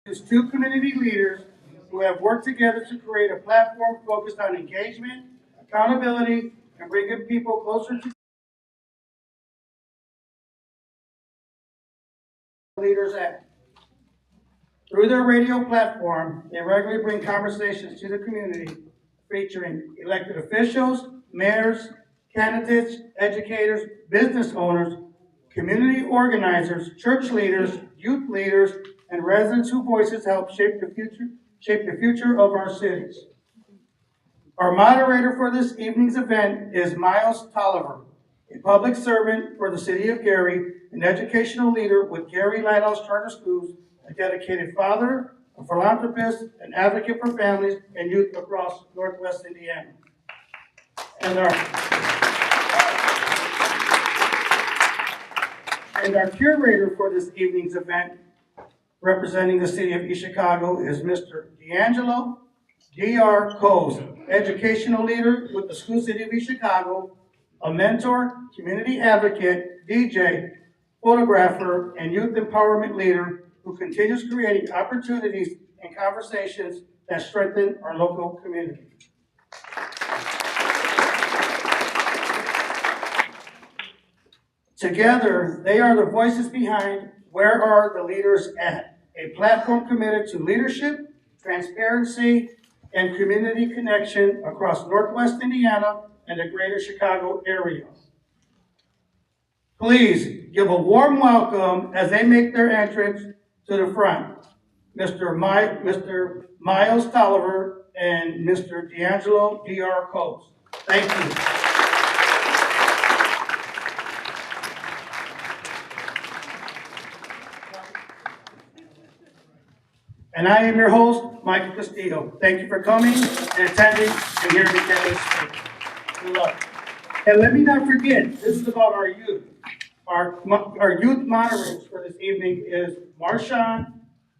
is two community leaders who have worked together to create a platform focused on engagement, accountability, and bringing people closer to Leaders Act. Through their radio platform, they regularly bring conversations to the community featuring elected officials, mayors, candidates, educators, business owners, community organizers, church leaders, youth leaders, and residents whose voices help shape the future of our cities. Our moderator for this evening's event is Myles Tolliver, a public servant for the city of Gary, an educational leader with Gary Lighthouse Charter Schools, a dedicated father, a philanthropist, an advocate for families and youth across Northwest Indiana. And our curator for this evening's event, representing the city of East Chicago, is Mr. D'Angelo D.R. Coles, educational leader with the School City of East Chicago, a mentor, community advocate, DJ, photographer, and youth empowerment leader who continues creating opportunities and conversations that strengthen our local community. Together, they are the voices behind Where Are the Leaders At? A platform committed to leadership, transparency, and community connection across Northwest Indiana and the greater Chicago area. Please give a warm welcome as they make their entrance to the front, Mr. Myles Tolliver and Mr. D'Angelo D.R. Coles. Thank you. And I am your host, Michael Castillo. Thank you for coming and attending and hearing me speak. Good luck. And let me not forget, this is about our youth. Our youth moderators for this evening is Marshon,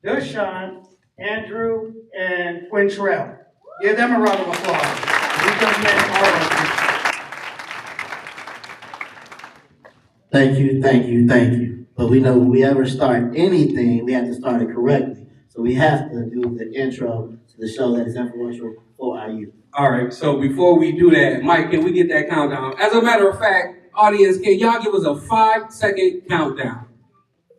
Dashawn, Andrew, and Quintrell. Give them a round of applause. Thank you. But we know when we ever start anything, we have to start it correctly. So we have to do the intro to the show that is influential for our youth. All right, so before we do that, Mike, can we get that countdown? As a matter of fact, audience, can y'all give us a 5-second countdown?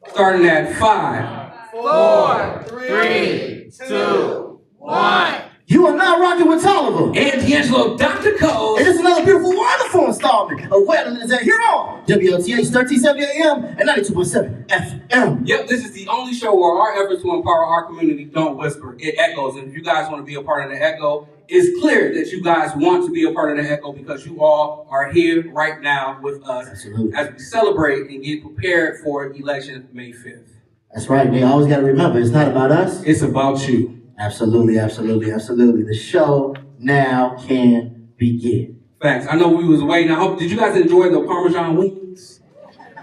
Starting at 5, 4, 3, 2, 1. You are now rocking with Tolliver And D'Angelo Dr. Cole. And this is another beautiful, wonderful installment of Where the Leaders At here on WLTH 1370 AM and 92.7 FM. Yep, this is the only show where our efforts to empower our community don't whisper, it echoes. And if you guys want to be a part of the echo, it's clear that you guys want to be a part of the echo because you all are here right now with us. Absolutely. As we celebrate and get prepared for election May 5th. That's right, they always got to remember, it's not about us. It's about you. Absolutely. The show now can begin. Facts. I know we was waiting. Did you guys enjoy the Parmesan wings?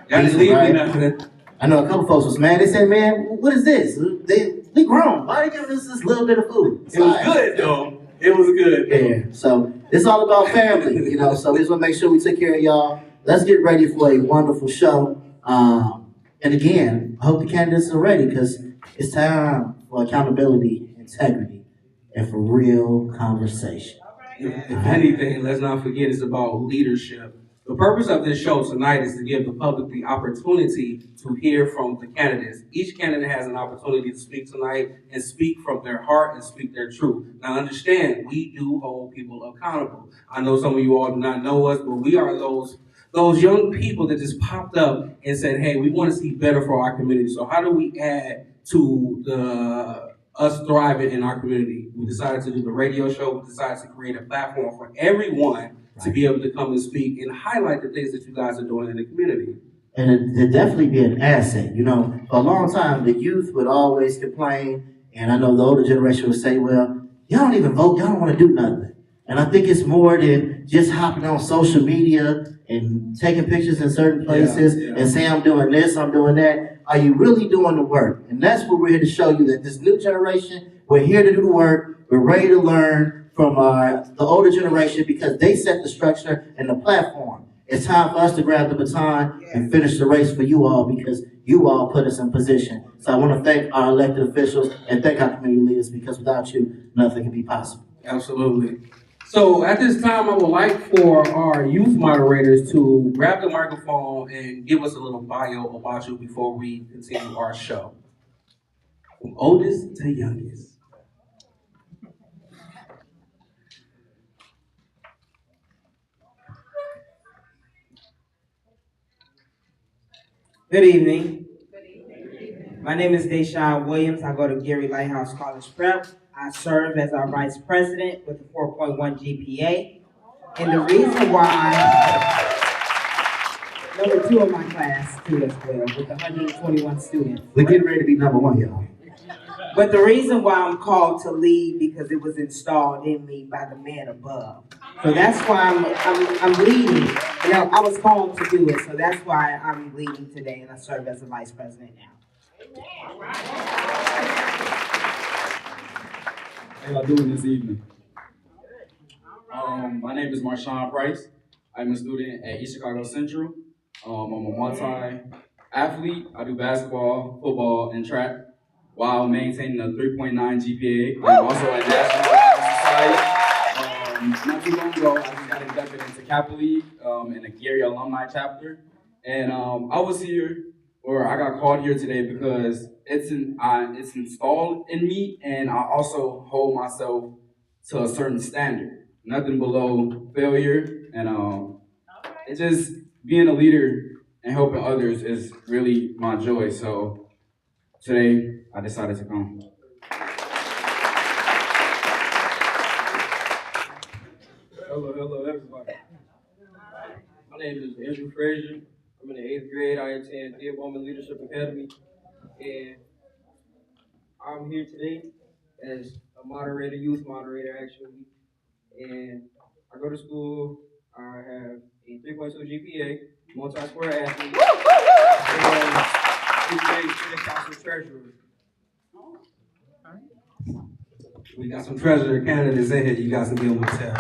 Y'all didn't leave me nothing. I know a couple folks was mad. They said, man, what is this? They grown. Why are they giving us this little bit of food? It was good, though. It was good. Yeah. So it's all about family, So we just want to make sure we take care of y'all. Let's get ready for a wonderful show. And again, I hope the candidates are ready because it's time for accountability, integrity, and for real conversation. If anything, let's not forget it's about leadership. The purpose of this show tonight is to give the public the opportunity to hear from the candidates. Each candidate has an opportunity to speak tonight and speak from their heart and speak their truth. Now understand, we do hold people accountable. I know some of you all do not know us, but we are those young people that just popped up and said, hey, we want to see better for our community. So how do we add to us thriving in our community? We decided to do the radio show. We decided to create a platform for everyone to be able to come and speak and highlight the things that you guys are doing in the community. And it'd definitely be an asset. For a long time, the youth would always complain, and I know the older generation would say, well, y'all don't even vote, y'all don't want to do nothing. And I think it's more than just hopping on social media and taking pictures in certain places and saying, I'm doing this, I'm doing that. Are you really doing the work? And that's what we're here to show you, that this new generation, we're here to do the work. We're ready to learn from the older generation because they set the structure and the platform. It's time for us to grab the baton and finish the race for you all because you all put us in position. So I want to thank our elected officials and thank our community leaders because without you, nothing can be possible. Absolutely. So at this time, I would like for our youth moderators to grab the microphone and give us a little bio about you before we continue our show. From oldest to youngest. Good evening. My name is Dashawn Williams. I go to Gary Lighthouse College Prep. I serve as our vice president with a 4.1 GPA. And the reason why, number 2 of my class too as well, with 121 students. We're getting ready to be number 1, y'all. But the reason why I'm called to lead because it was installed in me by the man above. So that's why I'm leading. You know, I was called to do it, so that's why I'm leading today, and I serve as the vice president now. How y'all doing this evening? My name is Marshon Price. I'm a student at East Chicago Central. I'm a multi-athlete. I do basketball, football, and track while maintaining a 3.9 GPA. I'm also at National Society. Not too long ago, I just got inducted into Kappa League in the Gary alumni chapter. And I was here, or I got called here today because it's installed in me, and I also hold myself to a certain standard. Nothing below failure, and it's just being a leader and helping others is really my joy. So today, I decided to come. Hello, everybody. My name is Andrew Frazier. I'm in the 8th grade. I attend Dearborn Leadership Academy, and I'm here today as a moderator, youth moderator, actually. And I go to school. I have a 3.2 GPA, multi-sport athlete, and 8th grade student council treasurer. We got some treasurer candidates in here. You guys can be able to tell.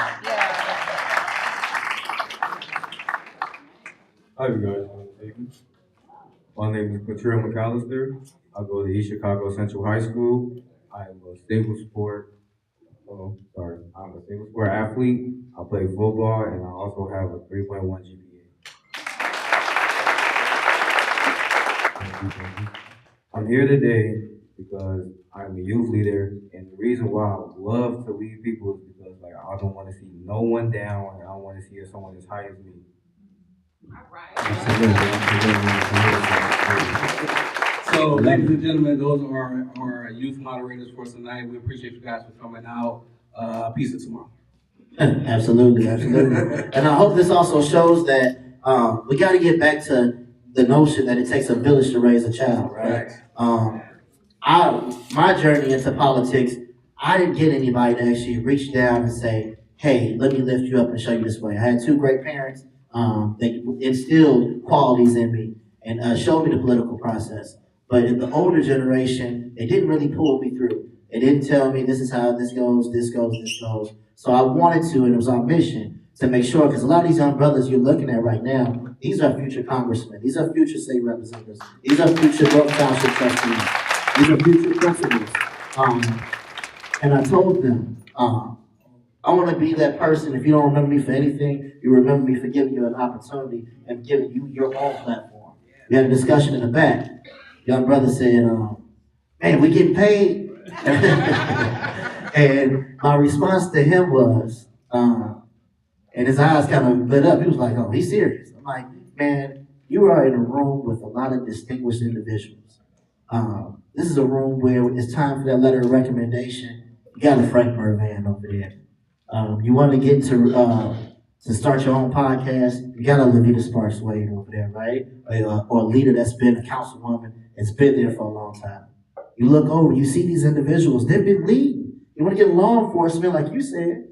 Hi, you guys. My name is Curator McAllister. I go to East Chicago Central High School. I'm a single sport athlete. I play football, and I also have a 3.1 GPA. I'm here today because I'm a youth leader, and the reason why I love to lead people is because I don't want to see no one down, and I don't want to see someone as high as me. So, ladies and gentlemen, those are our youth moderators for tonight. We appreciate you guys for coming out. Peace of tomorrow. Absolutely. And I hope this also shows that we got to get back to the notion that it takes a village to raise a child, right? My journey into politics, I didn't get anybody to actually reach down and say, hey, let me lift you up and show you this way. I had 2 great parents. They instilled qualities in me and showed me the political process. But in the older generation, they didn't really pull me through. They didn't tell me this is how this goes, this goes, this goes. So I wanted to, and it was our mission to make sure, because a lot of these young brothers you're looking at right now, these are future congressmen, these are future state representatives, these are future North Township trustees, these are future principals. And I told them, I want to be that person. If you don't remember me for anything, you remember me for giving you an opportunity and giving you your own platform. We had a discussion in the back. Young brother said, man, we getting paid? And my response to him was, and his eyes kind of lit up. He was like, oh, he's serious. I'm like, man, you are in a room with a lot of distinguished individuals. This is a room where it's time for that letter of recommendation. You got a Frank Mervan over there. You want to get to start your own podcast, you got a Levita Sparks Wade over there, right? Or a leader that's been a councilwoman that's been there for a long time. You look over, you see these individuals, they've been leading. You want to get law enforcement, like you said.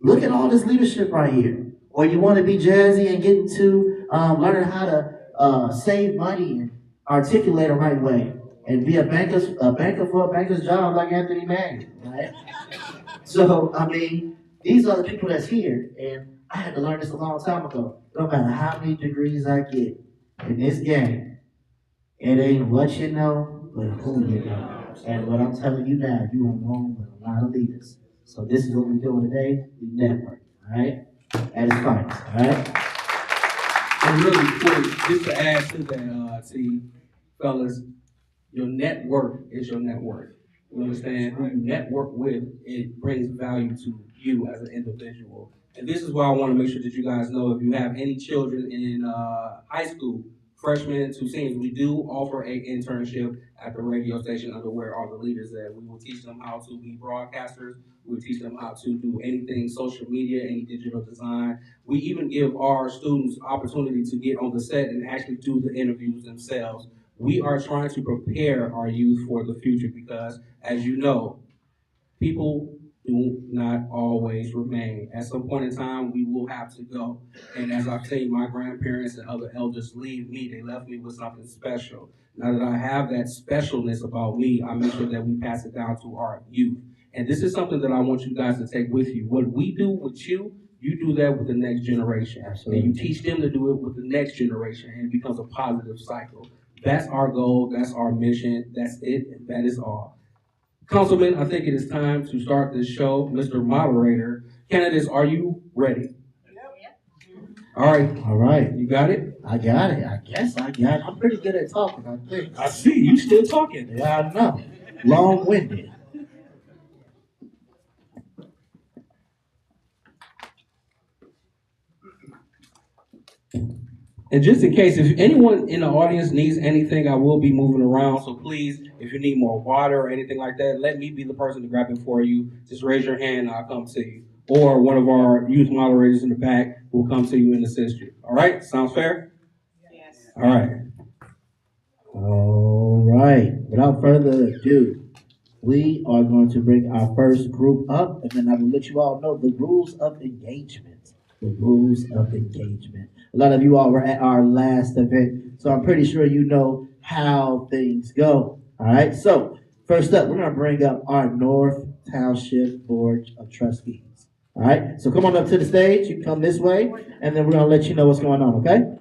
Look at all this leadership right here. Or you want to be jazzy and get into learning how to save money and articulate the right way and be a banker for a banker's job like Anthony Manning, right? So, I mean, these are the people that's here, and I had to learn this a long time ago. No matter how many degrees I get in this game, it ain't what you know, but who you know. And what I'm telling you now, you are wrong with a lot of leaders. So this is what we're doing today. We network, all right? At its finest, all right? And really quick, just to add to that, fellas, your network is your net worth. You understand? Who you network with, it brings value to you as an individual. And this is why I want to make sure that you guys know if you have any children in high school, freshmen to seniors, we do offer an internship at the radio station under where all the leaders at. We will teach them how to be broadcasters. We will teach them how to do anything social media, any digital design. We even give our students opportunity to get on the set and actually do the interviews themselves. We are trying to prepare our youth for the future because, as you know, people do not always remain. At some point in time, we will have to go. And as I've seen my grandparents and other elders leave me, they left me with something special. Now that I have that specialness about me, I make sure that we pass it down to our youth. And this is something that I want you guys to take with you. What we do with you, you do that with the next generation. Absolutely. And you teach them to do it with the next generation, and it becomes a positive cycle. That's our goal, that's our mission, that's it, and that is all. Councilman, I think it is time to start this show. Mr. Moderator, candidates, are you ready? All right. All right. You got it? I got it. I guess I got it. I'm pretty good at talking, I think. I see, you still talking. Yeah, I know. Long-winded. And just in case, if anyone in the audience needs anything, I will be moving around. So please, if you need more water or anything like that, let me be the person to grab it for you. Just raise your hand and I'll come to you. Or one of our youth moderators in the back will come to you and assist you. All right? Sounds fair? Yes. All right. All right. Without further ado, we are going to bring our first group up, and then I will let you all know the rules of engagement. The rules of engagement. A lot of you all were at our last event, so I'm pretty sure you know how things go. All right. So first up, we're going to bring up our North Township Board of Trustees. All right. So come on up to the stage. You can come this way, and then we're going to let you know what's going on. Okay.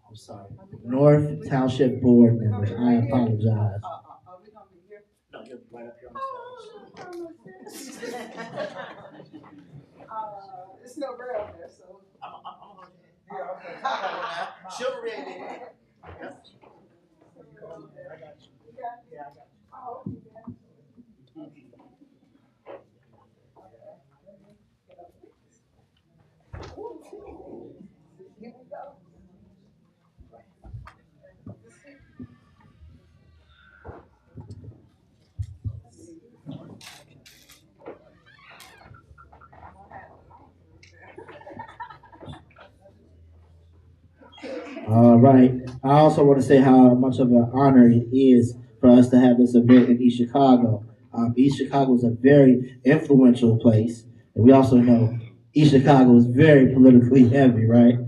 I'm sorry. North Township Board members, I apologize. Are we gonna be here? No, you're right up here on the stage. It's no girl there, so. I'm yeah, okay. Chivalry ain't in it. I got you. Yeah, I got you. Oh, here we go. All right. I also want to say how much of an honor it is for us to have this event in East Chicago. East Chicago is a very influential place, and we also know East Chicago is very politically heavy, right?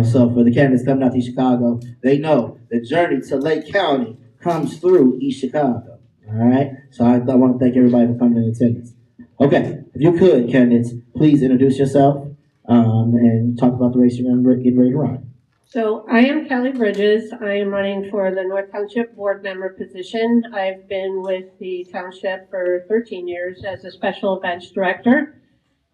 So for the candidates coming out to East Chicago, they know the journey to Lake County comes through East Chicago. All right. So I want to thank everybody for coming in attendance. Okay, if you could, candidates, please introduce yourself and talk about the race you're getting ready to run. So I am Kelly Bridges. I am running for the North Township Board Member position. I've been with the township for 13 years as a special events director.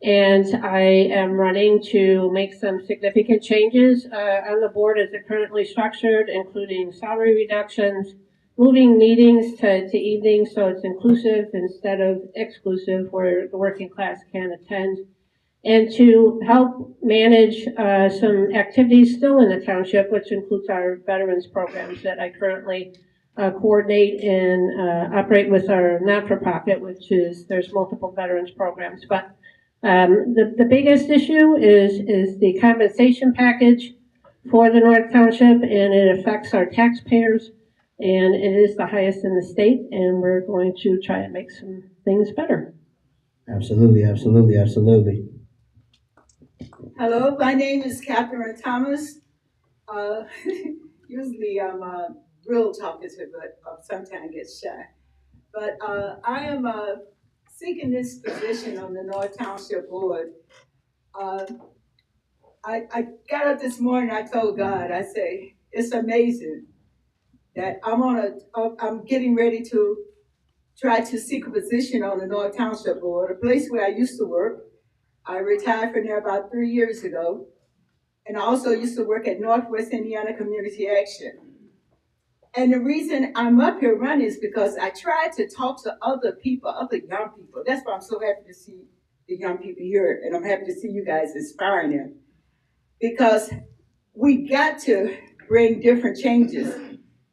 And I am running to make some significant changes on the board as it currently structured, including salary reductions, moving meetings to evenings so it's inclusive instead of exclusive where the working class can attend, and to help manage some activities still in the township, which includes our veterans programs that I currently coordinate and operate with our not-for-profit, which is, there's multiple veterans programs. But the biggest issue is the compensation package for the North Township, and it affects our taxpayers, and it is the highest in the state, and we're going to try to make some things better. Absolutely, absolutely, absolutely. Hello, my name is Catherine Thomas. Uh, Usually I'm real talkative, but sometimes get shy. But I am seeking this position on the North Township Board. Uh, I got up this morning, I told God, I say, it's amazing that I'm getting ready to try to seek a position on the North Township Board, a place where I used to work. I retired from there about 3 years ago. And I also used to work at Northwest Indiana Community Action. And the reason I'm up here running is because I tried to talk to other people, other young people. That's why I'm so happy to see the young people here, and I'm happy to see you guys inspiring them. Because we got to bring different changes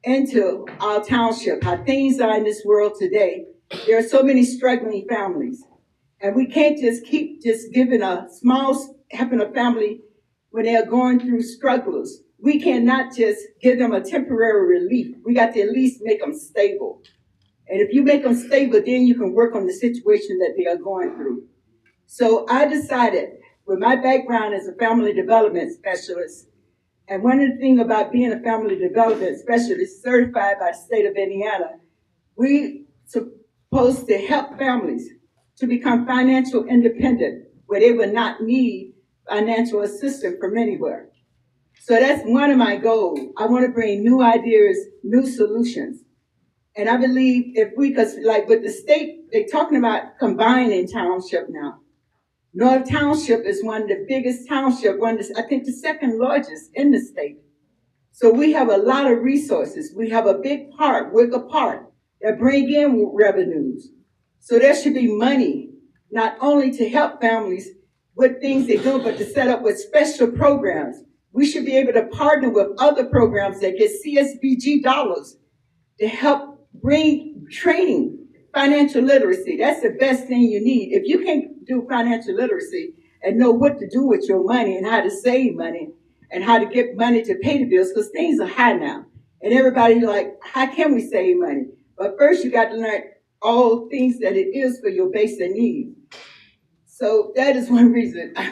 into our township, how things are in this world today. There are so many struggling families. And we can't just keep just giving helping a family when they are going through struggles. We cannot just give them a temporary relief. We got to at least make them stable. And if you make them stable, then you can work on the situation that they are going through. So I decided, with my background as a family development specialist, and one of the things about being a family development specialist certified by the state of Indiana, we supposed to help families to become financial independent, where they will not need financial assistance from anywhere. So that's one of my goals. I want to bring new ideas, new solutions. And I believe if we, because like with the state, they're talking about combining township now. North Township is one of the biggest township, I think the second largest in the state. So we have a lot of resources. We have a big part, Wicker Park, that bring in revenues. So there should be money, not only to help families with things they do, but to set up with special programs. We should be able to partner with other programs that get CSBG dollars to help bring training, financial literacy. That's the best thing you need. If you can't do financial literacy and know what to do with your money and how to save money and how to get money to pay the bills, because things are high now. And everybody's like, how can we save money? But first you got to learn all things that it is for your basic needs. So that is one reason I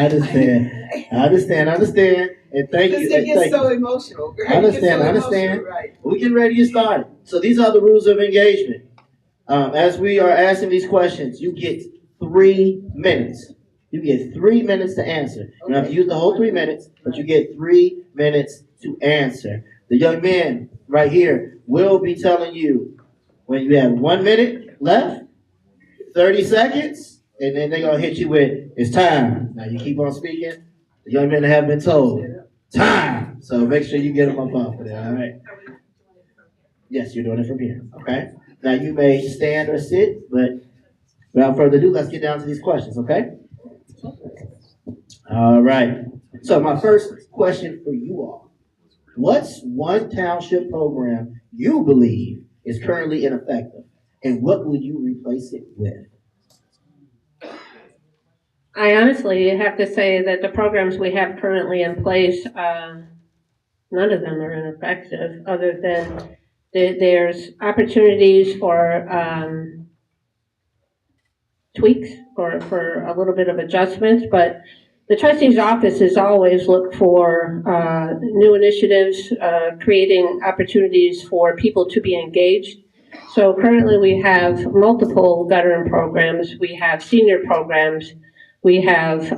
understand, and thank you. Because it gets so emotional. Right? I understand. Right. We're getting ready to get started. So these are the rules of engagement. As we are asking these questions, you get 3 minutes. You get 3 minutes to answer. You don't have to use the whole 3 minutes, but you get 3 minutes to answer. The young man right here will be telling you when you have 1 minute left, 30 seconds, and then they're going to hit you with, it's time. Now you keep on speaking. The young men have been told, time. So make sure you get them up off of that, all right? Yes, you're doing it from here, okay? Now you may stand or sit, but without further ado, let's get down to these questions, okay? All right. So my first question for you all. What's one township program you believe is currently ineffective, and what would you replace it with? I honestly have to say that the programs we have currently in place, none of them are ineffective, other than there's opportunities for tweaks for a little bit of adjustments, but the trustee's office has always looked for new initiatives, creating opportunities for people to be engaged. So currently we have multiple veteran programs, we have senior programs, we have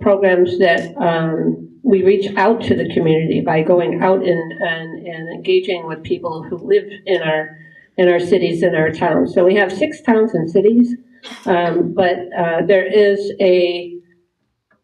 programs that we reach out to the community by going out and engaging with people who live in our cities and our towns. So we have 6 towns and cities, but there is a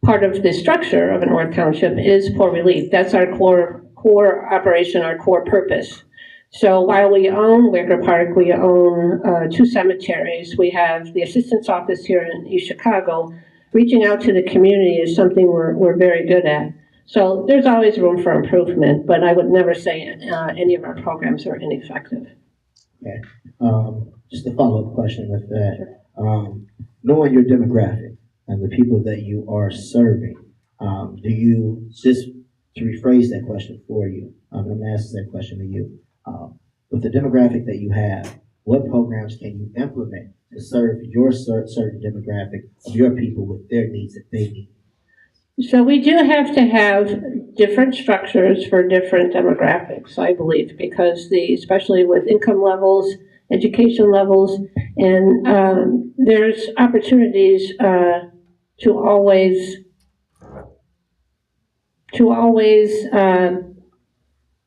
part of the structure of a North Township is poor relief. That's our core operation, our core purpose. So while we own Wicker Park, we own 2 cemeteries. We have the assistance office here in East Chicago. Reaching out to the community is something we're very good at. So there's always room for improvement, but I would never say any of our programs are ineffective. Okay. Just a follow-up question with that. Knowing your demographic and the people that you are serving, do you, just to rephrase that question for you, I'm going to ask that question to you. With the demographic that you have, what programs can you implement to serve your certain demographic of your people with their needs that they need? So we do have to have different structures for different demographics, I believe, because especially with income levels, education levels, and there's opportunities to always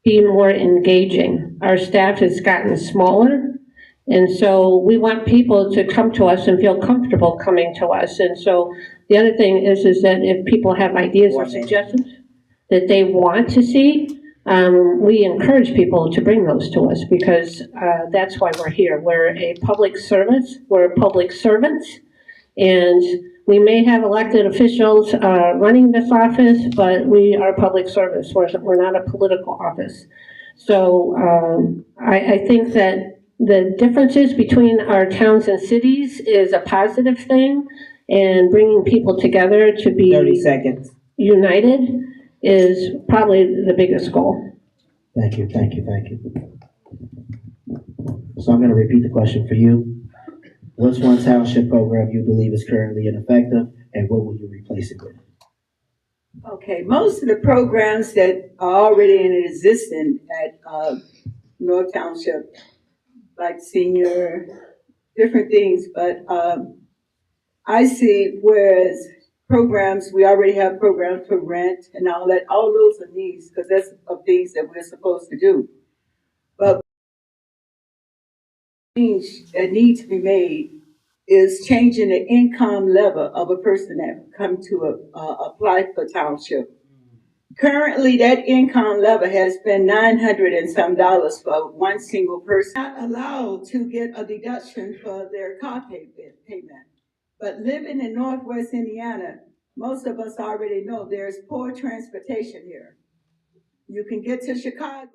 be more engaging. Our staff has gotten smaller, and so we want people to come to us and feel comfortable coming to us. And so the other thing is that if people have ideas or suggestions that they want to see, we encourage people to bring those to us, because that's why we're here. We're a public service, we're public servants, and we may have elected officials running this office, but we are public service. We're not a political office. So I think that the differences between our towns and cities is a positive thing, and bringing people together to be 30 seconds. united is probably the biggest goal. Thank you. So I'm gonna repeat the question for you. What's one township program you believe is currently ineffective, and what will you replace it with? Okay, most of the programs that are already in existence at North Township, like senior, different things, but I see whereas programs, we already have programs for rent and all that, all those are needs, because that's of things that we're supposed to do. But change that needs to be made is changing the income level of a person that come to apply for township. Currently, that income level has been $900 and some for one single person. Not allowed to get a deduction for their car payment. But living in Northwest Indiana, most of us already know there's poor transportation here. You can get to Chicago.